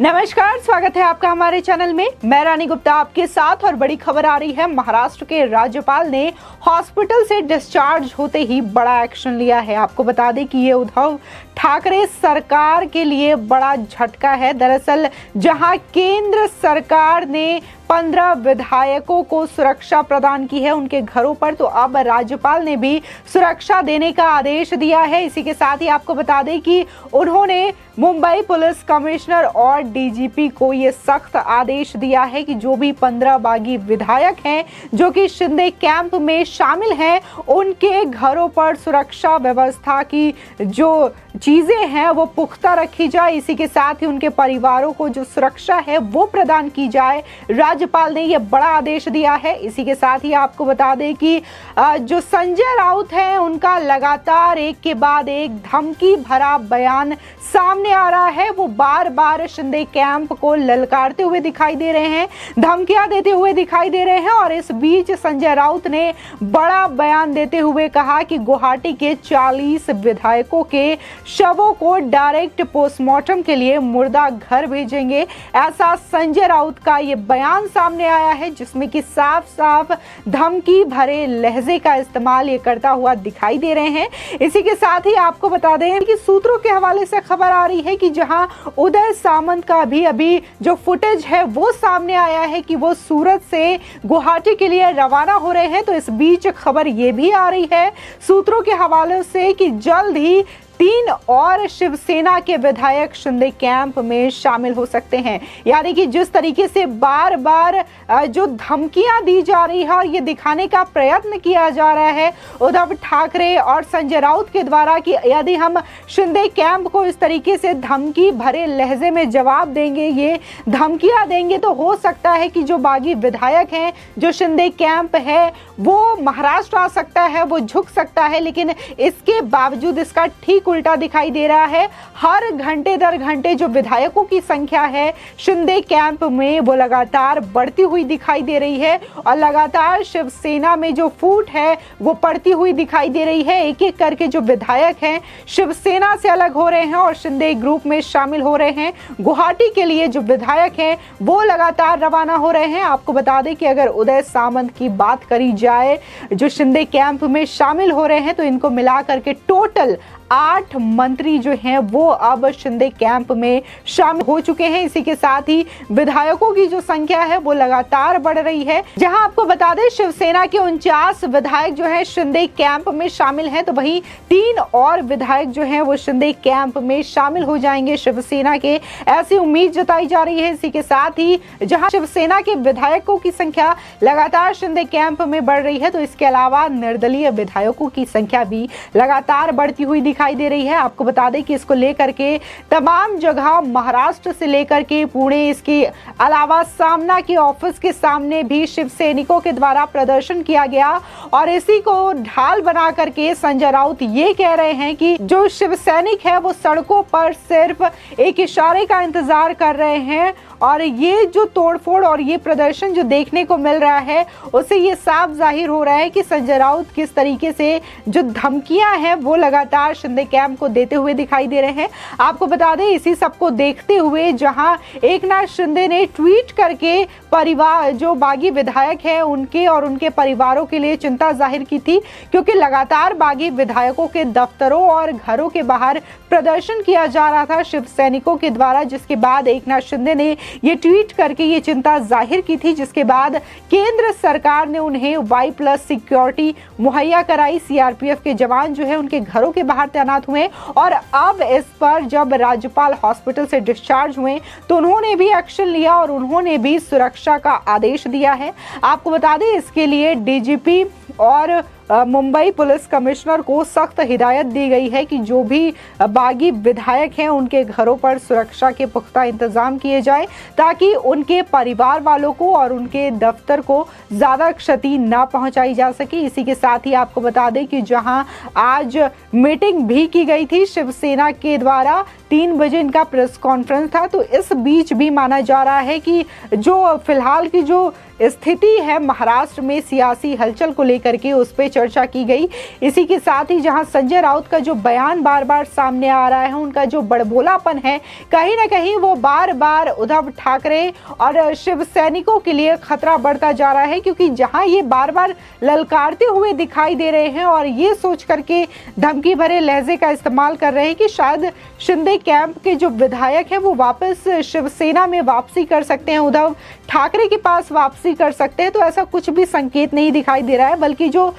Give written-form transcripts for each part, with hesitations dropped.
नमस्कार, स्वागत है आपका हमारे चैनल में। मैं रानी गुप्ता आपके साथ और बड़ी खबर आ रही है। महाराष्ट्र के राज्यपाल ने हॉस्पिटल से डिस्चार्ज होते ही बड़ा एक्शन लिया है। आपको बता दें कि ये उद्धव ठाकरे सरकार के लिए बड़ा झटका है। दरअसल जहां केंद्र सरकार ने 15 विधायकों को सुरक्षा प्रदान की है उनके घरों पर, तो अब राज्यपाल ने भी सुरक्षा देने का आदेश दिया है। इसी के साथ ही आपको बता दें कि उन्होंने मुंबई पुलिस कमिश्नर और डीजीपी को ये सख्त आदेश दिया है कि जो भी 15 बागी विधायक हैं जो कि शिंदे कैंप में शामिल हैं, उनके घरों पर सुरक्षा व्यवस्था की जो चीजें हैं वो पुख्ता रखी जाए। इसी के साथ ही उनके परिवारों को जो सुरक्षा है वो प्रदान की जाए। राज्यपाल ने यह बड़ा आदेश दिया है। इसी के साथ ही आपको बता दें कि जो संजय राउत हैं उनका लगातार एक के बाद एक धमकी भरा बयान सामने आ रहा है। वो बार बार शिंदे कैंप को ललकारते हुए दिखाई दे रहे हैं, धमकियां देते हुए दिखाई दे रहे हैं। और इस बीच संजय राउत ने बड़ा बयान देते हुए कहा कि गुवाहाटी के 40 विधायकों के शवों को डायरेक्ट पोस्टमार्टम के लिए मुर्दा घर भेजेंगे। ऐसा संजय राउत का ये बयान सामने आया है जिसमें कि साफ साफ धमकी भरे लहजे का इस्तेमाल ये करता हुआ दिखाई दे रहे हैं। इसी के साथ ही आपको बता दें कि सूत्रों के हवाले से खबर आ रही है कि जहां उदय सामंत का भी अभी जो फुटेज है वो सामने आया है कि वो सूरत से गुवाहाटी के लिए रवाना हो रहे हैं। तो इस बीच खबर ये भी आ रही है सूत्रों के हवाले से कि जल्द ही 3 और शिवसेना के विधायक शिंदे कैंप में शामिल हो सकते हैं। यानी कि जिस तरीके से बार बार जो धमकियां दी जा रही है और ये दिखाने का प्रयत्न किया जा रहा है उद्धव ठाकरे और संजय राउत के द्वारा कि यदि हम शिंदे कैंप को इस तरीके से धमकी भरे लहजे में जवाब देंगे, ये धमकियां देंगे, तो हो सकता है कि जो बागी विधायक हैं, जो शिंदे कैंप है, वो महाराष्ट्र आ सकता है, वो झुक सकता है। लेकिन इसके बावजूद इसका ठीक उल्टा दिखाई दे रहा है। हर घंटे दर घंटे जो विधायकों की संख्या है शिंदे कैंप में वो लगातार बढ़ती हुई दिखाई दे रही है और लगातार शिवसेना में जो फूट है वो पड़ती हुई दिखाई दे रही है। एक एक करके जो विधायक हैं शिवसेना से अलग हो रहे हैं और शिंदे ग्रुप में शामिल हो रहे हैं। गुवाहाटी के लिए जो विधायक हैं वो लगातार रवाना हो रहे हैं। आपको बता दें कि अगर उदय सामंत की बात करी जाए जो शिंदे कैंप में शामिल हो रहे हैं, तो इनको मिलाकर के टोटल 8 मंत्री जो हैं वो अब शिंदे कैंप में शामिल हो चुके हैं। इसी के साथ ही विधायकों की जो संख्या है वो लगातार बढ़ रही है। जहां आपको बता दें शिवसेना के 49 विधायक जो हैं शिंदे कैंप में शामिल हैं, तो वहीं 3 और विधायक जो हैं वो शिंदे कैंप में शामिल हो जाएंगे शिवसेना के, ऐसी उम्मीद जताई जा रही है। इसी के साथ ही जहां शिवसेना के विधायकों की संख्या लगातार शिंदे कैंप में बढ़ रही है, तो इसके अलावा निर्दलीय विधायकों की संख्या भी लगातार बढ़ती हुई दिखाई दे रही है। आपको बता दें कि इसको लेकर के तमाम जगह महाराष्ट्र से लेकर के पुणे, इसके अलावा सामना के ऑफिस के सामने भी शिवसैनिकों के द्वारा प्रदर्शन किया गया और इसी को ढाल बना करके संजय राउत ये कह रहे हैं कि जो शिव सैनिक है वो सड़कों पर सिर्फ एक इशारे का इंतजार कर रहे हैं। और ये जो तोड़फोड़ और ये प्रदर्शन जो देखने को मिल रहा है उससे ये साफ जाहिर हो रहा है कि संजय राउत किस तरीके से जो धमकियां हैं वो लगातार शिंदे कैंप को देते हुए दिखाई दे रहे हैं। आपको बता दें इसी सबको देखते हुए जहां एकनाथ शिंदे ने ट्वीट करके परिवार जो बागी विधायक हैं उनके और उनके परिवारों के लिए चिंता जाहिर की थी, क्योंकि लगातार बागी विधायकों के दफ्तरों और घरों के बाहर प्रदर्शन किया जा रहा था शिव सैनिकों के द्वारा, जिसके बाद एकनाथ शिंदे ने ये ट्वीट करके ये चिंता जाहिर की थी। जिसके बाद केंद्र सरकार ने उन्हें Y+ सिक्योरिटी मुहैया कराई। सीआरपीएफ के जवान जो है उनके घरों के बाहर तैनात हुए और अब इस पर जब राज्यपाल हॉस्पिटल से डिस्चार्ज हुए तो उन्होंने भी एक्शन लिया और उन्होंने भी सुरक्षा का आदेश दिया है। आपको बता दें इसके लिए डीजीपी और मुंबई पुलिस कमिश्नर को सख्त हिदायत दी गई है कि जो भी बागी विधायक हैं उनके घरों पर सुरक्षा के पुख्ता इंतजाम किए जाए ताकि उनके परिवार वालों को और उनके दफ्तर को ज़्यादा क्षति ना पहुंचाई जा सके। इसी के साथ ही आपको बता दें कि जहां आज मीटिंग भी की गई थी शिवसेना के द्वारा, 3 बजे इनका प्रेस कॉन्फ्रेंस था, तो इस बीच भी माना जा रहा है कि जो फिलहाल की जो स्थिति है महाराष्ट्र में सियासी हलचल को लेकर के उस पर चर्चा की गई। इसी के साथ ही जहां संजय राउत का जो बयान बार बार सामने आ रहा है, उनका जो बड़बोलापन है, कहीं ना कहीं वो बार बार उद्धव ठाकरे और शिव सैनिकों के लिए खतरा बढ़ता जा रहा है, क्योंकि जहां ये बार बार ललकारते हुए दिखाई दे रहे हैं और ये सोच करके धमकी भरे लहजे का इस्तेमाल कर रहे हैं कि शायद शिंदे कैंप के जो विधायक हैं वो वापस शिवसेना में वापसी कर सकते हैं, उद्धव ठाकरे के पास वापसी कर सकते हैं। तो ऐसा कुछ भी संकेत नहीं दिखाई दे रहा है, बल्कि जो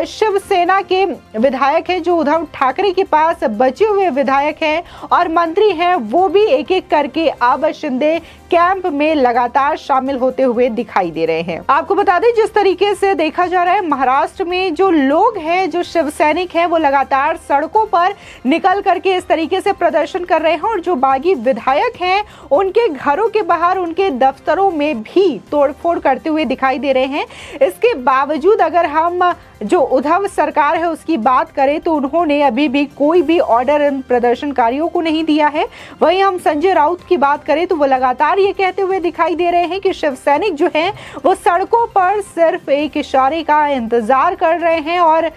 शिवसेना के विधायक हैं, जो उद्धव ठाकरे के पास बचे हुए विधायक हैं और मंत्री हैं, वो भी एक एक करके अब शिंदे कैंप में लगातार शामिल होते हुए दिखाई दे रहे हैं। आपको बता दें, जिस तरीके से देखा जा रहा है, महाराष्ट्र में जो लोग हैं, जो शिव सैनिक हैं, वो लगातार सड़कों पर निकल करके इस तरीके से प्रदर्शन कर रहे हैं और जो बागी विधायक हैं उनके घरों के बाहर, उनके दफ्तरों में भी तोड़फोड़ करते हुए दिखाई दे रहे हैं। इसके बावजूद अगर हम जो उद्धव सरकार है उसकी बात करें तो उन्होंने अभी भी कोई भी ऑर्डर इन प्रदर्शनकारियों को नहीं दिया है। वहीं हम संजय राउत की बात करें तो वो लगातार ये कहते हुए दिखाई दे रहे हैं कि शिव सैनिक जो हैं वो सड़कों पर सिर्फ एक इशारे का इंतजार कर रहे हैं और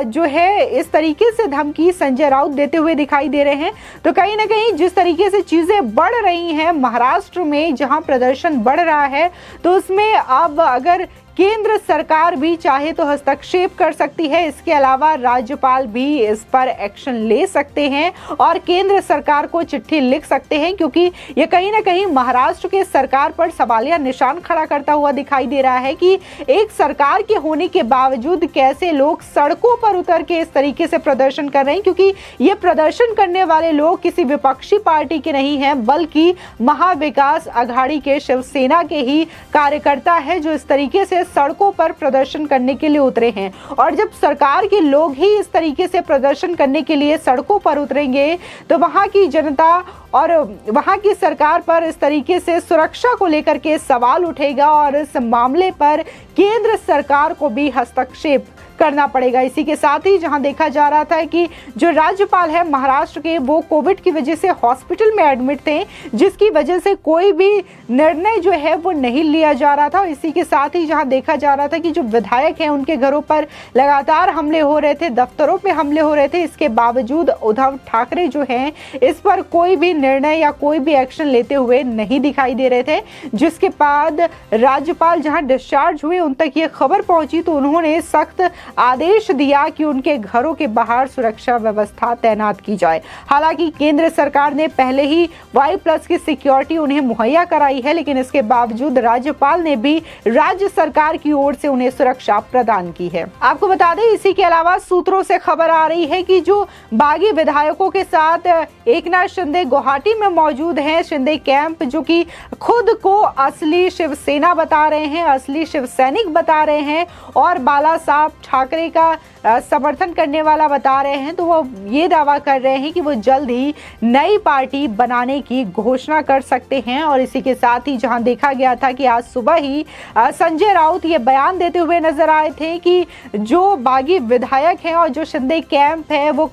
जो है इस तरीके से धमकी संजय राउत देते हुए दिखाई दे रहे हैं। तो कहीं ना कहीं जिस तरीके से चीजें बढ़ रही हैं महाराष्ट्र में, जहां प्रदर्शन बढ़ रहा है, तो उसमें अब अगर केंद्र सरकार भी चाहे तो हस्तक्षेप कर सकती है। इसके अलावा राज्यपाल भी इस पर एक्शन ले सकते हैं और केंद्र सरकार को चिट्ठी लिख सकते हैं, क्योंकि ये कहीं ना कहीं महाराष्ट्र के सरकार पर सवालिया निशान खड़ा करता हुआ दिखाई दे रहा है कि एक सरकार के होने के बावजूद कैसे लोग सड़कों पर उतर के इस तरीके से प्रदर्शन कर रहे हैं, क्योंकि ये प्रदर्शन करने वाले लोग किसी विपक्षी पार्टी के नहीं हैं, बल्कि महाविकास आघाड़ी के शिवसेना के ही कार्यकर्ता है, जो इस तरीके से सड़कों पर प्रदर्शन करने के लिए उतरे हैं। और जब सरकार के लोग ही इस तरीके से प्रदर्शन करने के लिए सड़कों पर उतरेंगे तो वहां की जनता और वहां की सरकार पर इस तरीके से सुरक्षा को लेकर के सवाल उठेगा और इस मामले पर केंद्र सरकार को भी हस्तक्षेप करना पड़ेगा। इसी के साथ ही जहां देखा जा रहा था कि जो राज्यपाल है महाराष्ट्र के, वो कोविड की वजह से हॉस्पिटल में एडमिट थे, जिसकी वजह से कोई भी निर्णय जो है वो नहीं लिया जा रहा था। इसी के साथ ही जहां देखा जा रहा था कि जो विधायक हैं उनके घरों पर लगातार हमले हो रहे थे, दफ्तरों पे हमले हो रहे थे, इसके बावजूद उद्धव ठाकरे जो हैं इस पर कोई भी निर्णय या कोई भी एक्शन लेते हुए नहीं दिखाई दे रहे थे। जिसके बाद राज्यपाल जहां डिस्चार्ज हुए उन तक ये खबर पहुंची तो उन्होंने सख्त आदेश दिया कि उनके घरों के बाहर सुरक्षा व्यवस्था तैनात की जाए। हालांकि केंद्र सरकार ने पहले ही Y+ की सिक्योरिटी उन्हें मुहैया कराई है, लेकिन इसके बावजूद राज्यपाल ने भी राज्य सरकार की ओर से उन्हें सुरक्षा प्रदान की है। आपको बता दें, इसी के अलावा सूत्रों से खबर आ रही है कि जो बागी विधायकों के साथ एकनाथ शिंदे गुवाहाटी में मौजूद हैं, शिंदे कैंप, जो कि खुद को असली शिवसेना बता रहे हैं, असली शिव सैनिक बता रहे हैं और बाला साहब ठाकरे का समर्थन करने वाला बता रहे हैं, तो वो ये दावा कर रहे हैं कि वो जल्द ही नई पार्टी बनाने की घोषणा कर सकते हैं। और इसी के साथ ही जहां देखा गया था कि आज सुबह ही संजय राउत ये बयान देते हुए नजर आए थे कि जो बागी विधायक हैं और जो शिंदे कैंप है वो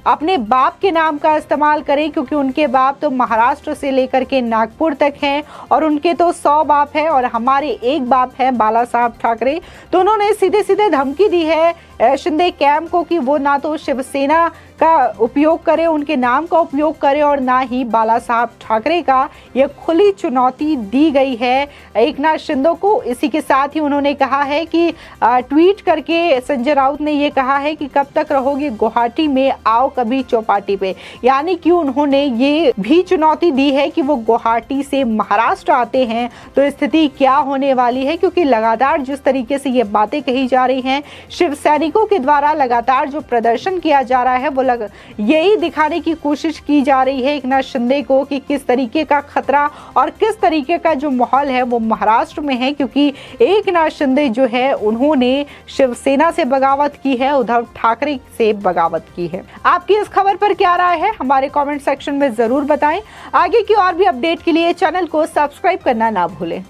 अपने बाप के नाम का इस्तेमाल करें, क्योंकि उनके बाप तो महाराष्ट्र से लेकर के नागपुर तक हैं और उनके तो 100 बाप हैं और हमारे एक बाप है बाला साहब ठाकरे। तो उन्होंने सीधे सीधे धमकी दी है शिंदे कैंप को कि वो ना तो शिवसेना का उपयोग करे, उनके नाम का उपयोग करे, और ना ही बाला साहब ठाकरे का। ये खुली चुनौती दी गई है एकनाथ शिंदे को। इसी के साथ ही उन्होंने कहा है कि ट्वीट करके संजय राउत ने ये कहा है कि कब तक रहोगे गुवाहाटी में, आओ कभी चौपाटी पे। यानी कि उन्होंने ये भी चुनौती दी है कि वो गुवाहाटी से महाराष्ट्र आते हैं तो स्थिति क्या होने वाली है, क्योंकि लगातार जिस तरीके से ये बातें कही जा रही हैं, शिव सैनिकों के द्वारा लगातार जो प्रदर्शन किया जा रहा है वो यही दिखाने की कोशिश की जा रही है एकनाथ शिंदे को कि किस तरीके का खतरा और किस तरीके का जो माहौल है वो महाराष्ट्र में है, क्योंकि एकनाथ शिंदे जो है उन्होंने शिवसेना से बगावत की है, उद्धव ठाकरे से बगावत की है। आपकी इस खबर पर क्या राय है हमारे कमेंट सेक्शन में जरूर बताएं। आगे की और भी अपडेट के लिए चैनल को सब्सक्राइब करना ना भूलें।